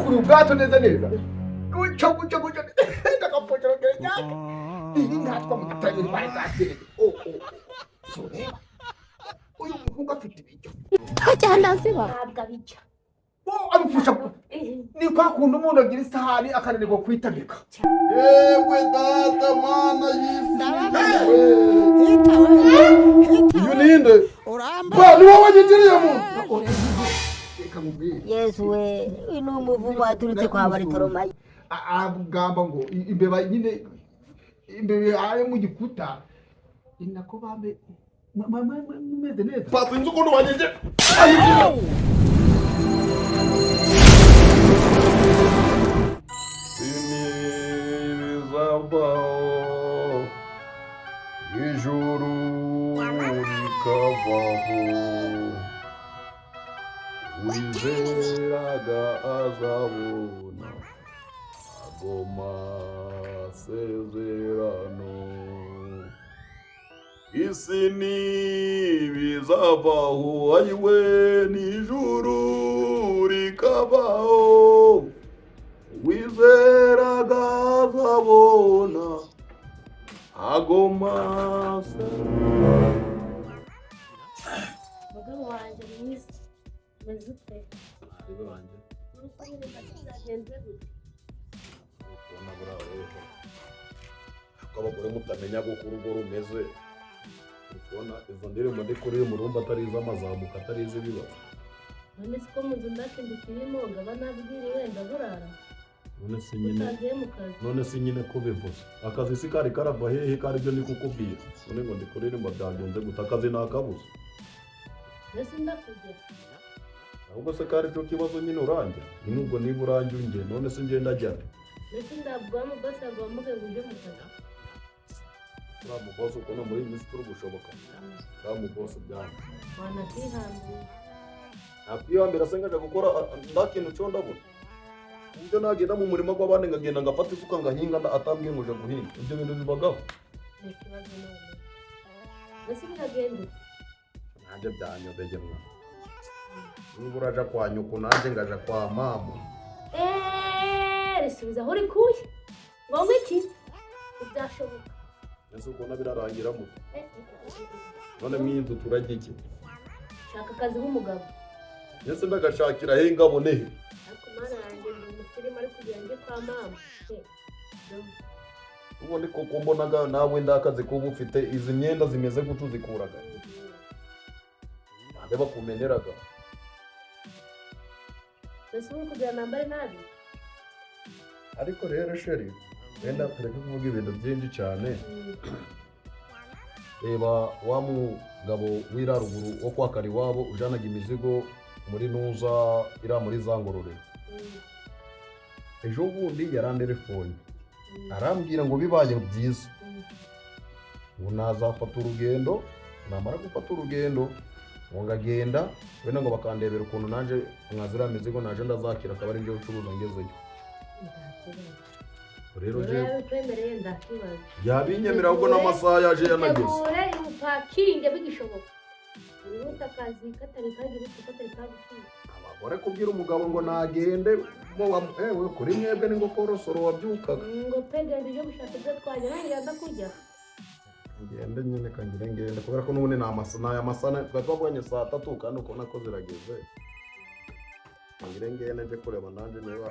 kuri ubwato neza neza guca ndakapochera cyane iyi ntatwa mu gitangiro bari tatire so reba uyu muhungu afite ibijyo cyane asiba abwica abifusha ni kwa kuntu umuntu agira isahani akananirwa kwitabika yewe data mana yisiwe iyo ninde ba ni wowe nyigiriye mu Yesu we ino umuvumo waturutse kwa Baritoroma agamba ngo imbeba nyine imbebe aye mu gikuta inako bambe meze neza patu inzu ukuntu wanyeje Zabaho ijuru rikavaho wizeraga azabona agoma sezerano isi nibizavaho ayiwe n'ijuru rikavaho wizeraga azabona agoma mugabo wanjye mwiza meze ute mugabo wanjye urukundo rwagenze gute ubona burawe abagore mutamenya ko urugo rumeze ubona izo ndirimbo ndi kuri mu rumba atari iz'amazamuka atari iz'ibibazo none siko mu nzu ndakindikirimo ngaba nabwiriwe ndaburara none si nyine ko bivuze akazi si kari karava hehe kari byo ni kukubwira none ngo ndikuririmba byagenze guta akazi nakabuze mbese ndakugera ahubwo se kari cyo kibazo nyine urangira nubwo niba urangiye unge none se ngenda ajyane mbese ndabwa mu bose agomba kujya mu kazi uriya mubose ukona muri iyi minsi turi gushoboka uriya mubose byanze wanakwihangira nakwihambira se ngaje gukora ndakintu cyo ndabona ibyo nagenda mu murima gw'abandi ngagenda ngafata isuka ngahinga atambwiye ngo je guhinga ibyo bintu bibagaho ikibazo none mbese biragenda nanjye byanyobeye mwa niba uraja kwa nyoko nanjye ngaja kwa mama risubiza aho uri kuye ngo iki ibyashoboka ese ukona birarangira mu none mwinzu turajya iki shaka akazi k'umugabo ese ndagashakira he ngabone he ariko mana yanjye ndi umusirimu ari kugira ngo kwa mama ubundi koko mbonaga nawe ndakaze kuba ufite izi myenda zimeze gutyo uzikuraga ntabwo bakumeneraga mbese uri kugira nambare nabi ariko rero sheri wenda tureke kuvuga ibintu byinshi cyane reba wa mugabo w'iraruguru wo kwa Kariwabo ujanaga imizigo muri nuza ira muri za Ngororero ejo bundi yaranderefone arambwira ngo bibaye byiza ngo nazafata urugendo namara gufata urugendo ngo ngagenda wenda ngo bakandebera ukuntu nanje mwazira imizigo naje ndazakira akaba ari byo ucuruza ngezeyo rero je yabinyemerera ubwo n'amasaha yaje yanageze ure upakinge bigishoboka uruta akazi katari kagukinga abagore kubwira umugabo ngo nagende ewe kuri mwebwe ni ngo korosoro wabyukaga ngo pegende ibyo gushaka ibyo twajya nangira ndakujya ngende nyine ngende kubera ko n'ubundi n'aya masana twari twabonye saa 3 kandi uko nako zirageze ngende nje kureba nanje niba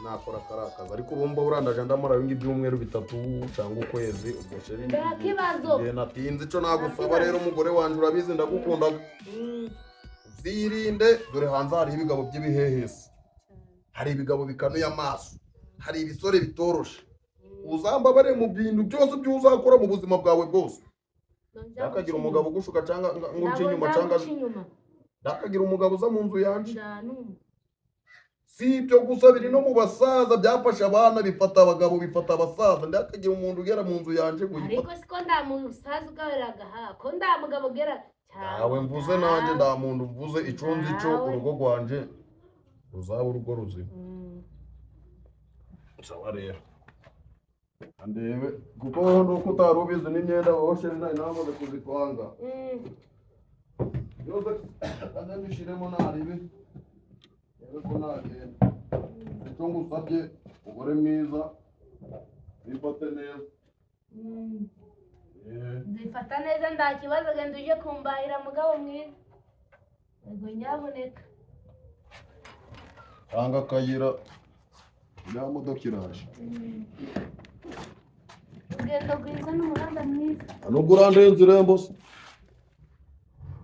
nakora karakaza ariko urumva urandaje ndamara bingi byumweru 3 cyangwa ukwezi ubwo sheri ndakibazo natinze ico nagusaba rero umugore wanje urabizi ndagukunda zirinde dore hanze hari ibigabo by'ibihehesi hari ibigabo bikanuye amaso hari ibisore bitoroshe uzambabare mu bintu byose byuzakora mu buzima bwawe bwose ndakagira umugabo gushuka cyangwa ngo nce inyuma cyangwa ndakagira umugabo uza mu nzu yanje si ibyo gusa biri no mu basaza byafasha abana bifata abagabo bifata abasaza ndakagira umuntu ugera mu nzu yanje guyifata ariko siko ndamuntu usaza ugaberaga ha ko ndamugabo ugera nawe mvuze nanjye ndamuntu mvuze icunzi cyo urugo rwanje ruzaba urugo ruzima sawa rero andebe kuko nuko utarubizi n'imyenda woshe nari namaze kuzikwanga yose kandi bishiremo naribi yego nagenda icyo ngusabye umugore mwiza wifate neza. Nzifata neza nta kibazo, genda uje kumbahira mugabo mwiza. Yego nyaboneka. Tanga akayira ya modoka iraje. Urugendo rwiza n'umuhanda mwiza. Nubwo urandenze irembo se?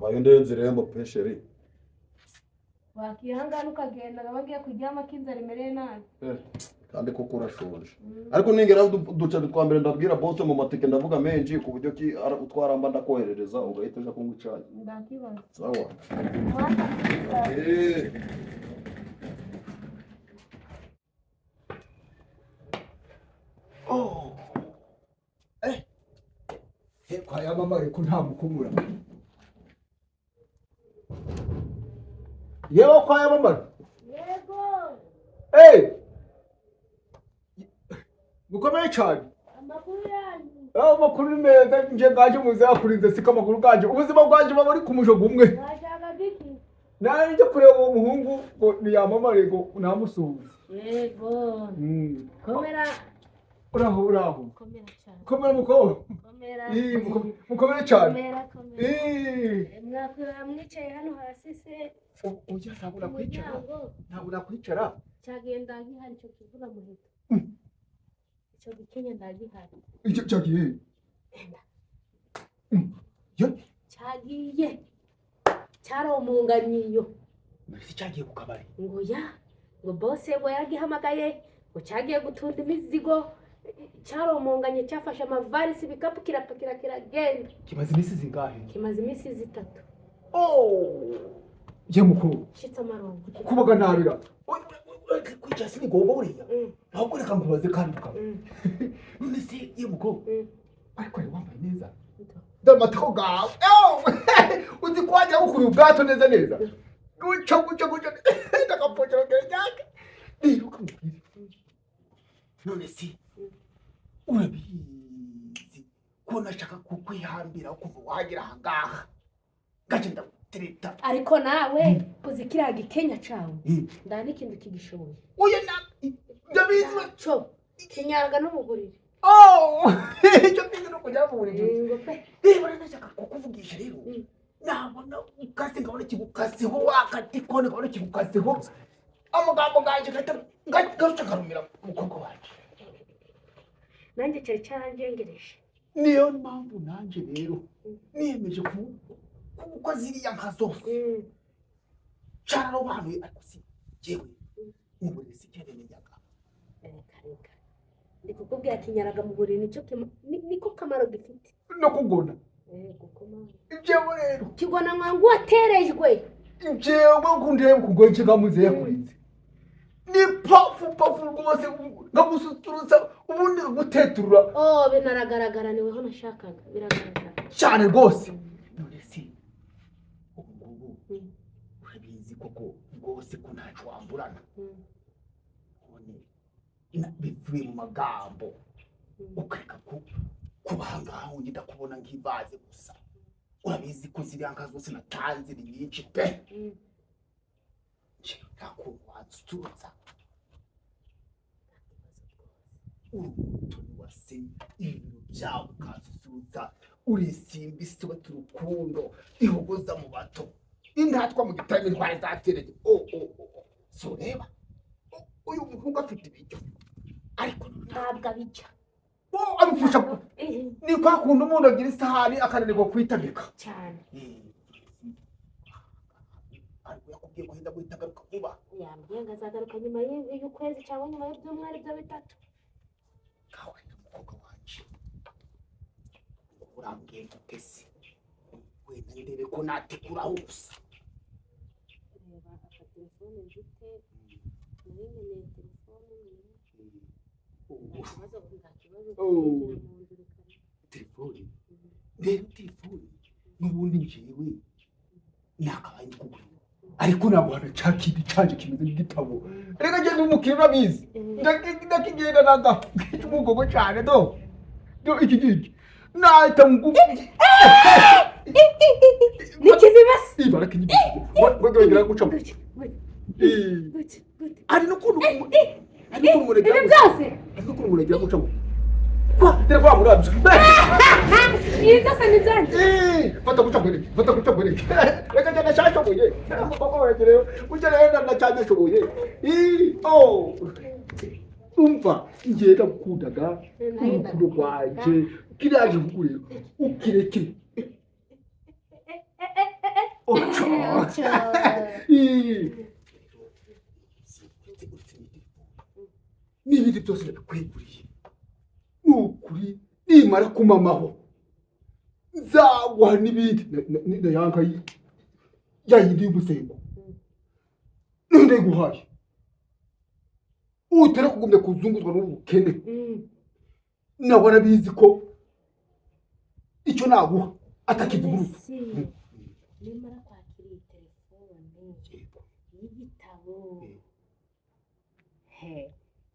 Baye ndenze irembo pe sheri. Wakihangana ukagenda bagiye kuryama kinzara imereye nabi. Kandi koko urashonje. Ariko ningera duca twambere ndabwira boss mu matike ndavuga menshi ku buryo ki utwaramba ndakoherereza ugahita uja kungucanye. Ndakibaza. Sawa. Oh. Kwa ya mama ariko nta mukumura. Yewe kwa ya mama. Yego. Mukomeye cyane. Amakuru yanyu. Amakuru meza nje ngaje muzakurinze sika amakuru gaje. Ubuzima bwaje baba ari ku mujogo umwe. Washaka biki? Nanje kureba uwo muhungu ngo ni ya mama rego namusuhuza. Yego. Komera. Uraho. Komera cyane. Komera muko. Komera. Mukomeye cyane. Komera. Mwakura mwicaye hano hasi se. Ujya ntabura kwicara. Ntabura kwicara. Cyagenda gihari cyo kivura muheto. Icyo gikenya ndagihari. Icyo cyagiye. Cyagiye. Cyaromunganyiyo. Nasi cyagiye ku kabari. Ngo ya. Ngo bose ngo yagihamagaye. Ngo cyagiye gutunda imizigo. Cyaromunganye cyafashe amavarisi bikapu kirapakira kiragenda. Kimaze imisi zingahe? Kimaze imisi 3. Je mukuru. Shitsa marongo. Kubaga narira. Kwica sini gogo uriya. Ahubwo reka nkubaze kandi ukaba. None se ye mukuru. Ariko wambaye neza. Damatako gawe. Uzi kwajya ukuri ubwato neza neza. Guca. Ndakapokera ngejaka. Ndiruka mubwire. None se urabizi ko nashaka kukwihambira kuva wagira ahangaha ngagenda gutereta ariko nawe uzikiraga ikenya cawe ndani kintu kigishoboye uye ndabizi cyo kinyaga no mugurire icyo kintu no kujya mu buriri ngo pe reba nashaka kukuvugisha rero nabona ukase ngabona kigukaseho wakatikone ngabona kigukaseho amagambo ganje gato karumira mukoko wacu nanjye cyari cyarangengereje niyo mpamvu nanjye rero niyemeje kuko ziriya nka zose cyararobanuye ariko si jewe uburezi sikere n'inyaga kareka ndi kukubwira kinyaraga mu buriri niko kamaro gifite no kugona gukoma jewe rero kigona mwangu waterejwe jewe kundebe kugoye kigamuze yakurinze ni pafu rwose ngamusuturutsa ubundi guteturura binaragaragara niweho nashakaga biragaragara cyane rwose none se ubu urabizi koko rwose ko ntacu wamburana none bivuye mu magambo ukareka kubangaho ngenda kubona nk'ibaze gusa urabizi ko ziriya nka zose natanze ni nyinshi pe ntakuntu waduturutsa urumutoni wase ibintu byawe ukasusurutsa urisimba isiba turukundo ihogoza mu bato intatwa mu gitabo intwari zatereye so reba uyu muhungu afite ibiryo ariko ntabwo abijya abifusha ni kwa kuntu umuntu agira isahani akananirwa kwitabika cyane ariko yakubwiye ko henda guhita agaruka vuba yambwiye ngo azagaruka nyuma y'ukwezi cyangwa nyuma y'ibyumweru byo 3 kawe umukobwa wanje urambwiye gutese wenda ndebe ko natekuraho gusa reba aka telefone mfite nkeneye telefone telefone rero telefone n'ubundi njyewe nakabaye kugura ariko nabona cyakindi canje kimeze nk'igitabo reka je n'umukire urabizi ndakigenda naga umugogo cyane do iki giki nahita nikizibasi ibarakinyibisi wagira guca ari no kuntu ariko umuregera ibi byose ariko umuregera guca kwa telefone murabyo ibi byose ni byanjye fata guca mbere reka cyane cyashoboye koko wegereyo ugereyo na cyane cyashoboye umva ngenda gukundaga urukundo rwanje kiraje kugurira ukirekire n'ibindi byose ndabikweguriye nukuri nimara kumamaho nzaguha n'ibindi na yanka yayindi y'umusengo none guhaye utera kugumya kuzunguzwa n'ubukene nabona bizi ko icyo naguha atakivuguruza nimara kwakira iyi telefone y'igitabo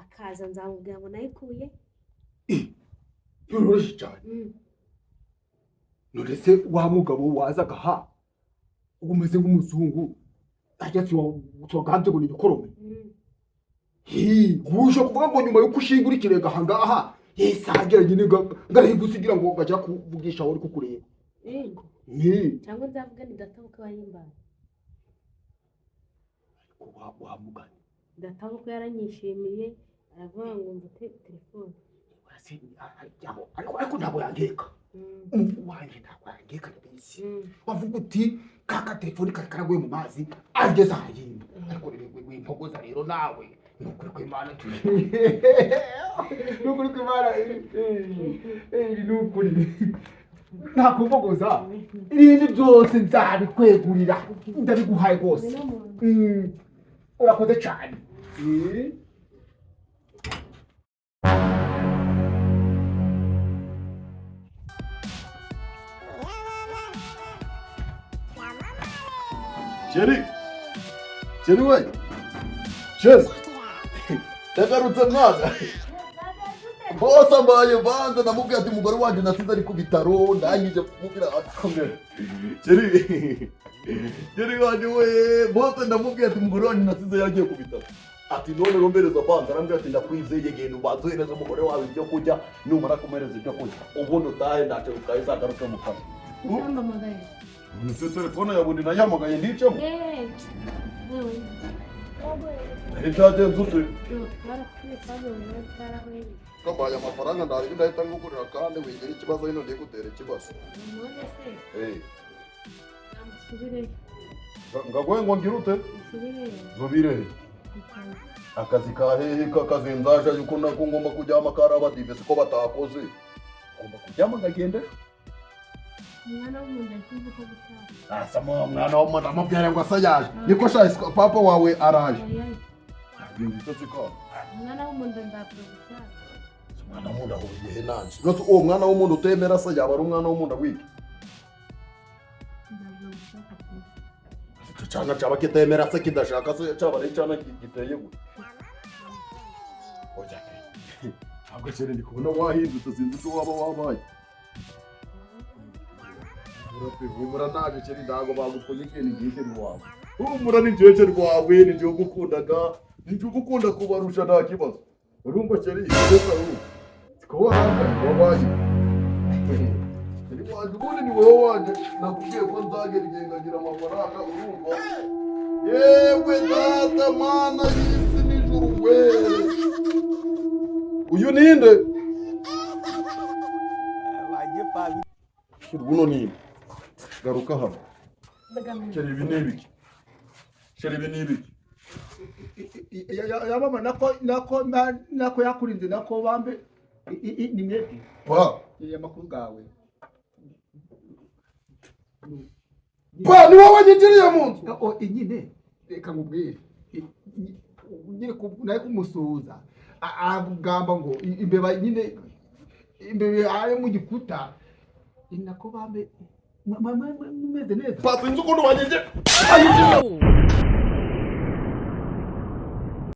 akaza nzamubwira ngo nayikuye biroroshye cyane none se wa mugabo wazaga ha umeze nk'umuzungu ajya tugambye ngo ni ibikorome uje kuvuga ngo nyuma yuko ushingura ikirega aha ngaha yesagera nyine ngarahigusigira ngo bajya kuvugisha wari kukureba cyangwa nzavuga ni databuka wayimbaye wamugana databuka yaranyishimiye aravuga ngo mvute telefone ariko ntabwo yangeka wanjye ntabwo yangeka ndabisi wavuga uti kaka telefone kari karaguye mu mazi ageze ahayimba ariko wimpogoza rero nawe nukuri kw'Imana nukuri kw'Imana nukuri nta kumpogoza ibindi byose nzabikwegurira ndabiguhaye rwose urakoze cyane Chéri we Chéri ndagarutse mwana bose ambaye banza namubwiye ati umugore wanje nasize ari ku bitaro ndangije kumubwira akomera Chéri wanje we bose ndamubwiye ati umugore wanje nasize yagiye ku bitaro ati none rombereza banza arambwira ati ndakwizeye genda ubanzohereza umugore wawe ibyo kurya numara kumereza ibyo kurya ubundi utahe ndace ukaye zagaruke mu kazi Nise telefone ya bundi nayahamagaye ndicamo icyagenze ute kabaye amafaranga ndarebe ndahita ngugurira kandi wigira ikibazo hino ndiye gutera ikibazo ngagoye ngo ngira ute zubire akazi kahehe kakazi nzaje yuko nako ngomba kujyama karabadive siko batakoze ngomba kujyama ngagende umwana w'umuntu akumva ko gutaha asama mwana w'umuntu amubwira ngo asayaje niko shayiswe papa wawe araje umwana w'umuntu ndapfa gutaha umwana w'umuntu ahuriye nanje nose uwo mwana w'umuntu utemera se yaba ari umwana w'umuntu wiki cyana cyaba kitemera se kidashaka se cyaba ari cyana giteye gute oya ntabwo cyane ndi kubona wahindutse sinzi icyo waba wabaye urapivumura naje cyane ndago bagupfunye ikintu gike rwawe umura ni jeje rwawe ni byo gukundaga ni byo gukunda kubarusha nta kibazo urumva cyane igeza ubu ko wabaye ubundi ni wowe wanje nakubwiye ko nzagera igihe ngagira amafaranga urumva yewe data mana y'isi n'ijuru we uyu ninde buno ninde garuka hano sheri ibi n'ibiki sheri ibi n'ibiki yabama nako yakurinze nako bambe ni mwebwe amakuru gawe ni wowe nyinjiriye mu nzu nyine reka nkubwire nyine nawe kumusuhuza agamba ngo imbeba nyine imbeba ari mu gikuta nako bambe mumeze neza sinzi ukuntu wanyegeje